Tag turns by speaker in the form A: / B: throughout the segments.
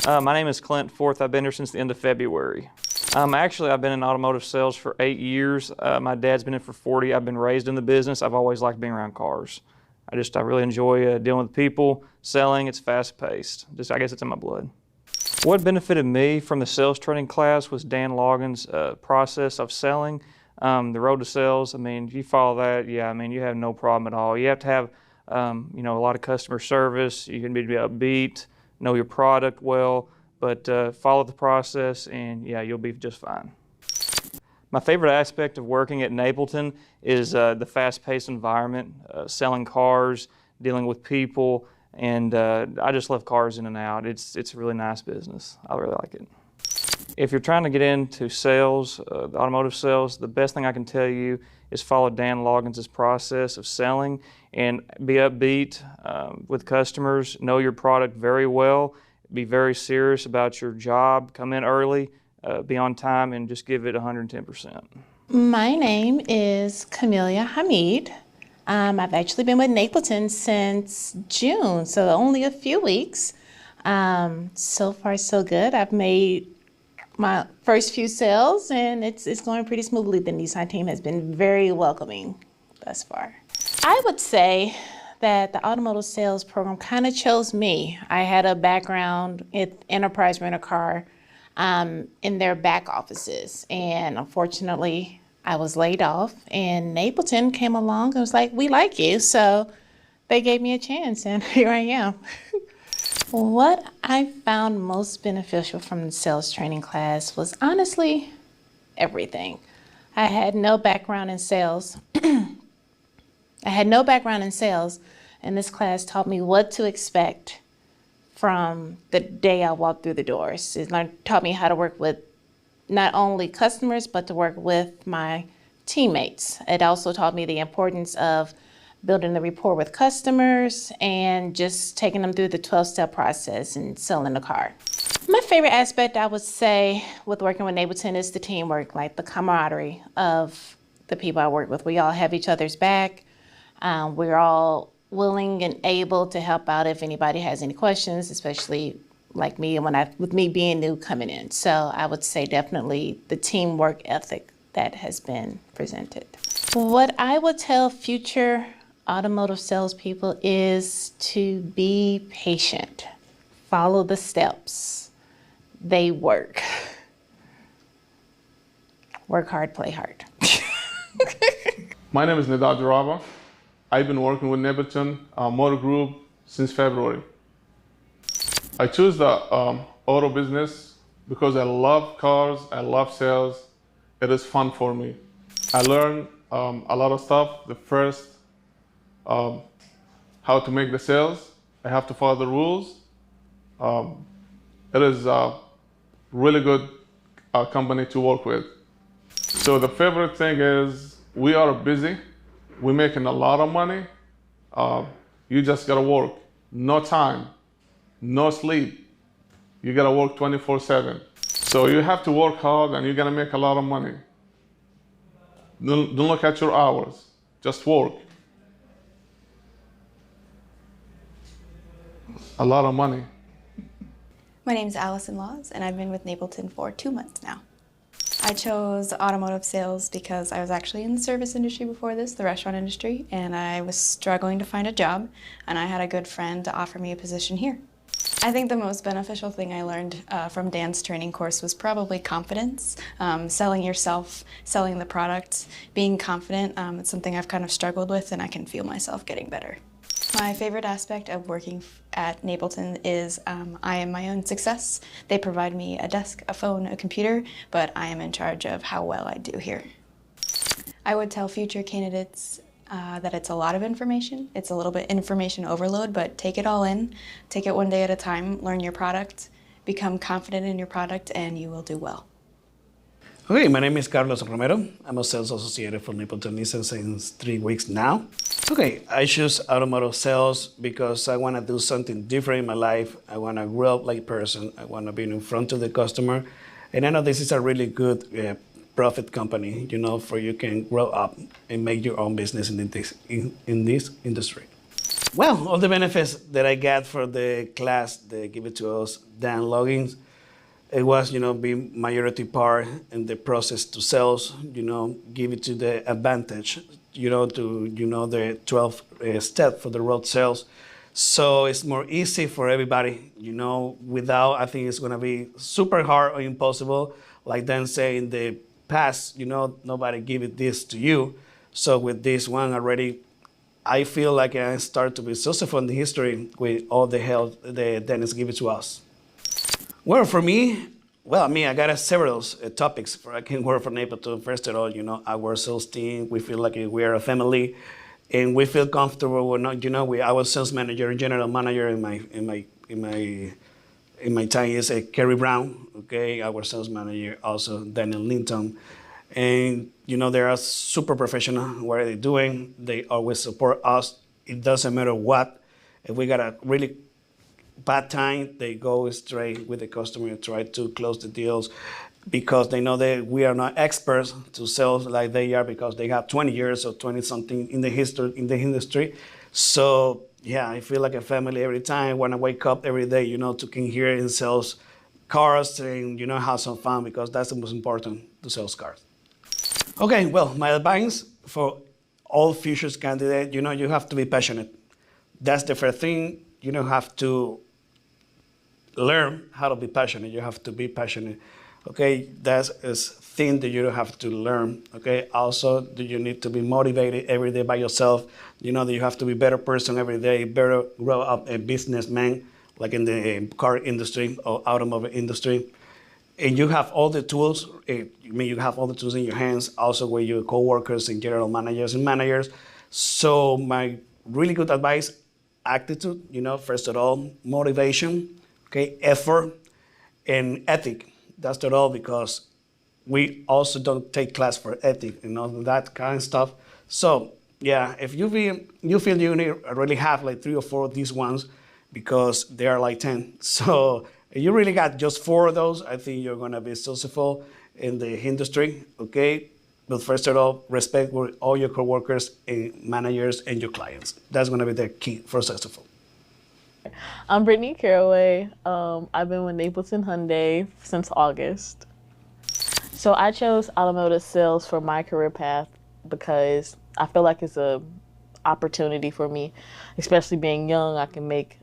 A: My name is Clint Forth. I've been here since the end of February. Actually, I've been in automotive sales for 8 years. My dad's been in for 40. I've been raised in the business. I've always liked being around cars. I really enjoy dealing with people, selling. It's fast-paced. I guess it's in my blood. What benefited me from the sales training class was Dan Logan's process of selling. The road to sales, if you follow that, you have no problem at all. You have to have, a lot of customer service. You can be upbeat, know your product well, but follow the process and you'll be just fine. My favorite aspect of working at Napleton is the fast-paced environment, selling cars, dealing with people, and I just love cars in and out. It's a really nice business. I really like it. If you're trying to get into sales, the automotive sales, the best thing I can tell you is follow Dan Loggins' process of selling and be upbeat with customers, know your product very well, be very serious about your job, come in early, be on time, and just give it 110%.
B: My name is Camelia Hamid. I've actually been with Napleton since June, so only a few weeks. So far, so good. I've made my first few sales, and it's going pretty smoothly. The Nissan team has been very welcoming thus far. I would say that the automotive sales program kind of chose me. I had a background in Enterprise Rent-A-Car in their back offices, and unfortunately, I was laid off, and Napleton came along and was like, "We like you," so they gave me a chance, and here I am. What I found most beneficial from the sales training class was honestly everything. I had no background in sales. And this class taught me what to expect from the day I walked through the doors. It taught me how to work with not only customers, but to work with my teammates. It also taught me the importance of building the rapport with customers and just taking them through the 12-step process and selling the car. My favorite aspect, I would say, with working with Napleton is the teamwork, like the camaraderie of the people I work with. We all have each other's back. We're all willing and able to help out if anybody has any questions, especially like me, with me being new coming in. So I would say definitely the teamwork ethic that has been presented. What I would tell future automotive salespeople is to be patient. Follow the steps. They work. Work hard, play hard.
C: My name is Nidad Jaraba. I've been working with Napleton Motor Group since February. I chose the auto business because I love cars, I love sales. It is fun for me. I learned a lot of stuff. The first, how to make the sales. I have to follow the rules. It is a really good company to work with. So the favorite thing is we are busy. We're making a lot of money. You just gotta work. No time, no sleep. You gotta work 24/7. So you have to work hard and you're gonna make a lot of money. Don't look at your hours, just work. A lot of money.
D: My name is Allison Laws, and I've been with Napleton for 2 months now. I chose automotive sales because I was actually in the service industry before this, the restaurant industry, and I was struggling to find a job, and I had a good friend to offer me a position here. I think the most beneficial thing I learned from Dan's training course was probably confidence, selling yourself, selling the product, being confident. It's something I've kind of struggled with, and I can feel myself getting better. My favorite aspect of working at Napleton is I am my own success. They provide me a desk, a phone, a computer, but I am in charge of how well I do here. I would tell future candidates that it's a lot of information. It's a little bit information overload, but take it all in. Take it one day at a time, learn your product, become confident in your product, and you will do well.
E: Okay, my name is Carlos Romero. I'm a sales associate for Napleton Nissan since 3 weeks now. Okay, I choose automotive sales because I want to do something different in my life. I want to grow up like a person. I want to be in front of the customer. And I know this is a really good profit company, for you can grow up and make your own business in this industry. Well, all the benefits that I got for the class, they give it to us, Dan logins. It was, being majority part in the process to sales, give it to the advantage, the 12 step for the road sales. So it's more easy for everybody, without, I think it's gonna be super hard or impossible. Like Dan say in the past, nobody give it this to you. So with this one already, I feel like I start to be successful in the history with all the help that Dennis give it to us. Well, for me, I got several topics for I can work for Napleton. First of all, our sales team, we feel like we are a family, and we feel comfortable. We're not, our sales manager and general manager in my time is Kerry Brown. Okay, our sales manager also Daniel Linton. And they are super professional. What are they doing? They always support us. It doesn't matter what. If we got a really bad time, they go straight with the customer and try to close the deals because they know that we are not experts to sell like they are because they have 20 years or 20 something in the industry. So yeah, I feel like a family every time when I wake up every day, to come here and sell cars and have some fun because that's the most important to sell cars. Okay, well, my advice for all future candidates, you have to be passionate. That's the first thing. You have to learn how to be passionate. You have to be passionate. Okay, that's a thing that you have to learn. Okay, also, you need to be motivated every day by yourself. That you have to be a better person every day, better grow up a businessman, like in the car industry or automobile industry. And you have all the tools. You have all the tools in your hands. Also, with your coworkers and general managers and managers. So, my really good advice: attitude. First of all, motivation. Okay, effort, and ethic. That's it all because we also don't take class for ethic that kind of stuff. So yeah, if you feel you need really have like 3 or 4 of these ones because they are like 10. So if you really got just 4 of those, I think you're gonna be successful in the industry. Okay, but first of all, respect all your coworkers and managers and your clients. That's gonna be the key for successful.
F: I'm Brittany Caraway. I've been with Napleton Hyundai since August. So I chose automotive sales for my career path because I feel like it's a opportunity for me, especially being young. I can make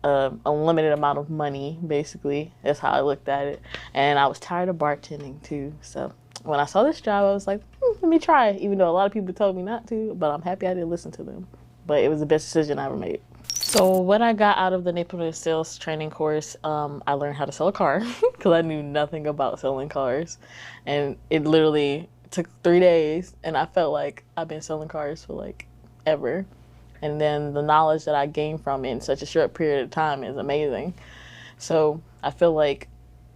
F: a limited amount of money, basically. That's how I looked at it. And I was tired of bartending too. So when I saw this job, I was like, let me try it, even though a lot of people told me not to, but I'm happy I didn't listen to them. But it was the best decision I ever made. So what I got out of the Napleton sales training course, I learned how to sell a car because I knew nothing about selling cars. And it literally took 3 days and I felt like I've been selling cars for like ever. And then the knowledge that I gained from it in such a short period of time is amazing. So I feel like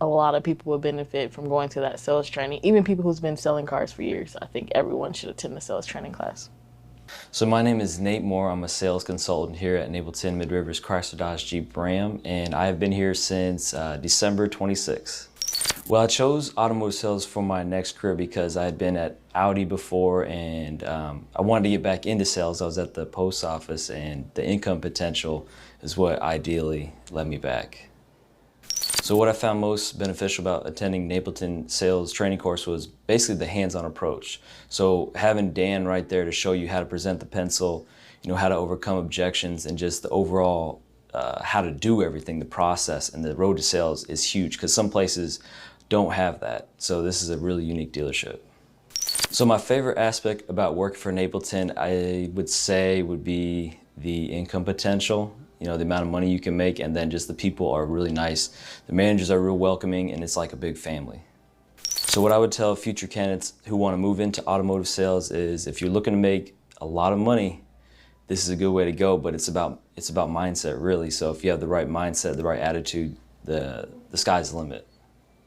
F: a lot of people will benefit from going to that sales training, even people who's been selling cars for years. I think everyone should attend the sales training class.
G: So my name is Nate Moore. I'm a sales consultant here at Napleton Mid-Rivers Chrysler Dodge Jeep Ram, and I have been here since December 26th. Well, I chose automotive sales for my next career because I had been at Audi before and I wanted to get back into sales. I was at the post office and the income potential is what ideally led me back. So what I found most beneficial about attending Napleton sales training course was basically the hands-on approach. So having Dan right there to show you how to present the pencil, how to overcome objections and just the overall how to do everything, the process and the road to sales is huge because some places don't have that. So this is a really unique dealership. So my favorite aspect about working for Napleton, I would say would be the income potential. The amount of money you can make, and then just the people are really nice. The managers are real welcoming, and it's like a big family. So what I would tell future candidates who want to move into automotive sales is if you're looking to make a lot of money, this is a good way to go, but it's about mindset really. So if you have the right mindset, the right attitude, the sky's the limit.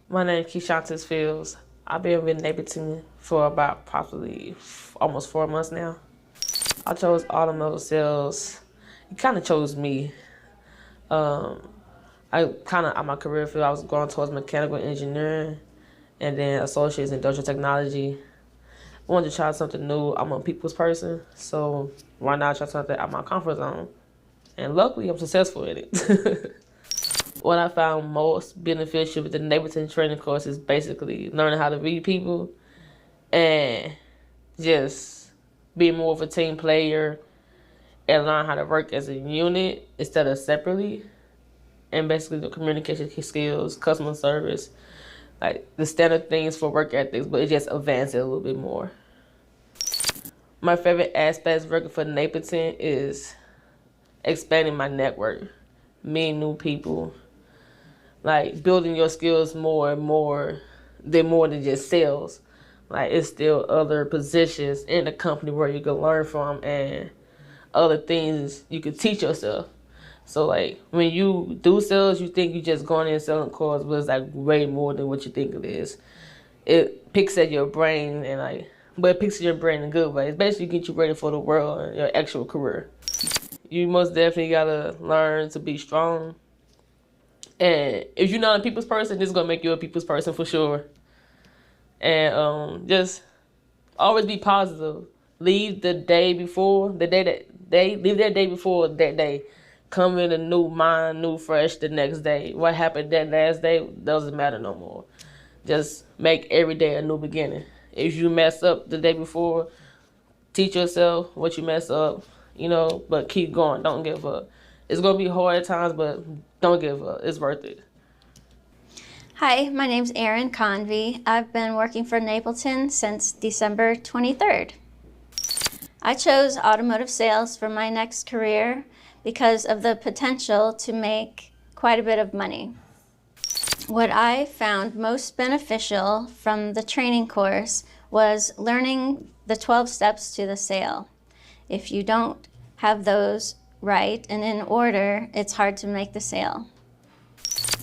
H: My name is Keishantis Fields. I've been with Napleton for about probably almost 4 months now. I chose automotive sales. It kind of chose me. At my career field, I was going towards mechanical engineering and then associates in industrial technology. I wanted to try something new. I'm a people's person, so why not try something out of my comfort zone? And luckily, I'm successful in it. What I found most beneficial with the Napleton training course is basically learning how to read people and just be more of a team player and learn how to work as a unit instead of separately. And basically the communication skills, customer service, like the standard things for work ethics, but it just advanced it a little bit more. My favorite aspects working for Napleton is expanding my network, meeting new people, like building your skills more and more than just sales. Like it's still other positions in the company where you can learn from and other things you can teach yourself. So like when you do sales, you think you just going in and selling cars, but it's like way more than what you think it is. It picks at your brain but it picks at your brain in a good way. It's basically get you ready for the world and your actual career. You most definitely gotta learn to be strong. And if you're not a people's person, this is gonna make you a people's person for sure. And just always be positive. Leave the day before the day leave that day before that day. Come in a new mind, new fresh the next day. What happened that last day doesn't matter no more. Just make every day a new beginning. If you mess up the day before, teach yourself what you mess up, but keep going. Don't give up. It's gonna be hard at times, but don't give up. It's worth it.
I: Hi, my name's Erin Convey. I've been working for Napleton since December 23rd. I chose automotive sales for my next career because of the potential to make quite a bit of money. What I found most beneficial from the training course was learning the 12 steps to the sale. If you don't have those right and in order, it's hard to make the sale.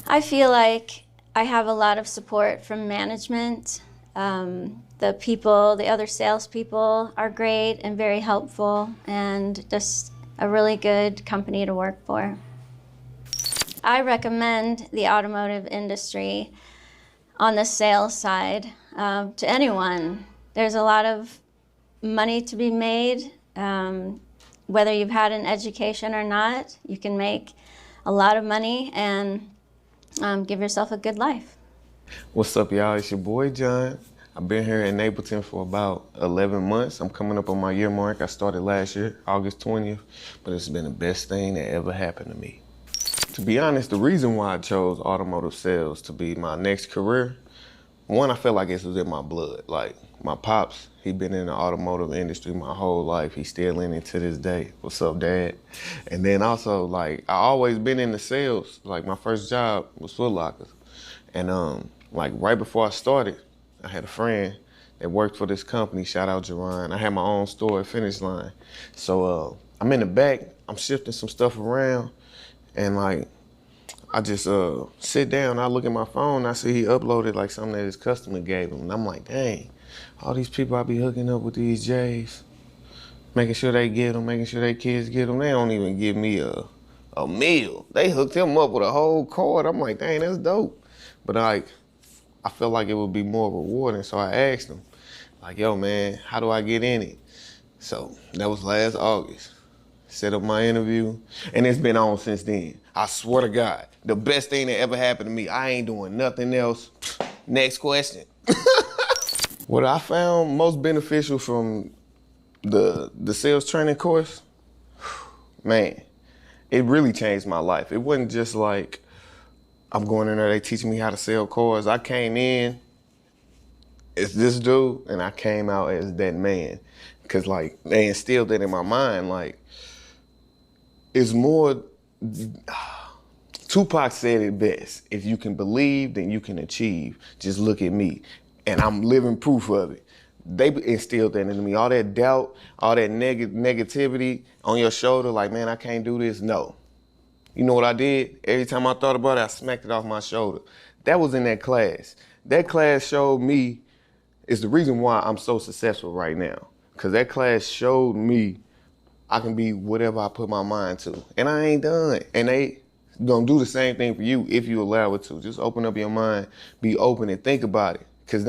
I: I feel like I have a lot of support from management. The other salespeople are great and very helpful, and just a really good company to work for. I recommend the automotive industry on the sales side to anyone. There's a lot of money to be made. Whether you've had an education or not, you can make a lot of money and give yourself a good life.
J: What's up, y'all? It's your boy, John. I've been here in Napleton for about 11 months. I'm coming up on my year mark. I started last year, August 20th, but it's been the best thing that ever happened to me. To be honest, the reason why I chose automotive sales to be my next career, one, I felt like it was in my blood. Like, my pops, he been in the automotive industry my whole life. He's still in it to this day. What's up, Dad? And then also, like, I always been in the sales. Like, my first job was Foot Lockers. And, like, right before I started, I had a friend that worked for this company, shout out Jerron. I had my own store at Finish Line. So I'm in the back, I'm shifting some stuff around, and like, I just sit down, I look at my phone, I see he uploaded like something that his customer gave him, and I'm like, dang, all these people I be hooking up with these J's, making sure they get them, making sure their kids get them, they don't even give me a meal. They hooked him up with a whole card. I'm like, dang, that's dope. But like, I felt like it would be more rewarding, so I asked him, like, yo, man, how do I get in it? So that was last August. Set up my interview, and it's been on since then. I swear to God, the best thing that ever happened to me. I ain't doing nothing else. Next question. What I found most beneficial from the sales training course, man, it really changed my life. It wasn't just like, I'm going in there, they teaching me how to sell cars. I came in as this dude, and I came out as that man. Cause like, they instilled that in my mind, like, it's more, Tupac said it best, if you can believe, then you can achieve. Just look at me. And I'm living proof of it. They instilled that into me. All that doubt, all that negativity on your shoulder, like, man, I can't do this, no. You know what I did? Every time I thought about it, I smacked it off my shoulder. That was in that class. That class showed me, is the reason why I'm so successful right now. Because that class showed me I can be whatever I put my mind to. And I ain't done. And they gonna do the same thing for you if you allow it to. Just open up your mind, be open and think about it. Because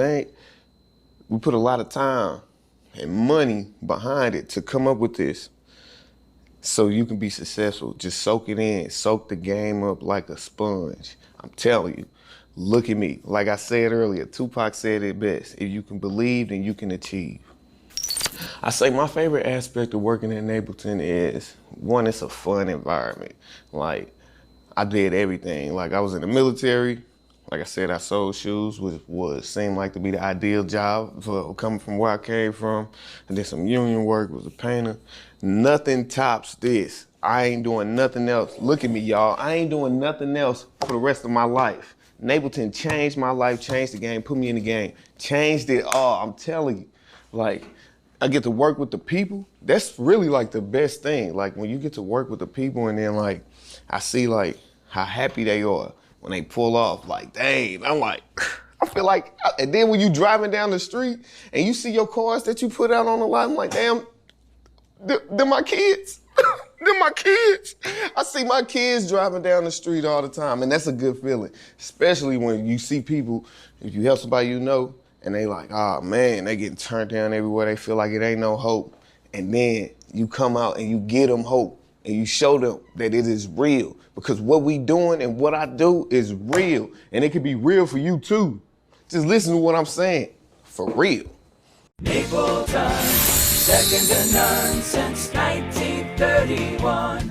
J: we put a lot of time and money behind it to come up with this. so you can be successful. Just soak it in, soak the game up like a sponge. I'm telling you, look at me. Like I said earlier, Tupac said it best. If you can believe, then you can achieve. I say my favorite aspect of working at Napleton is, one, it's a fun environment. Like, I did everything. Like, I was in the military. Like I said, I sold shoes, which seemed like to be the ideal job for coming from where I came from. I did some union work, was a painter. Nothing tops this. I ain't doing nothing else. Look at me, y'all. I ain't doing nothing else for the rest of my life. Napleton changed my life, changed the game, put me in the game, changed it all. I'm telling you, like, I get to work with the people. That's really like the best thing. Like when you get to work with the people and then like, I see like how happy they are when they pull off, like, dang, I'm like, I feel like, and then when you driving down the street and you see your cars that you put out on the lot, I'm like, damn, they're my kids. They're my kids. I see my kids driving down the street all the time, and that's a good feeling, especially when you see people, if you help somebody you know, and they like, oh man, they getting turned down everywhere, they feel like it ain't no hope. And then you come out and you get them hope, and you show them that it is real. Because what we doing and what I do is real, and it can be real for you too. Just listen to what I'm saying, for real.
K: Napleton, second to none since 1931.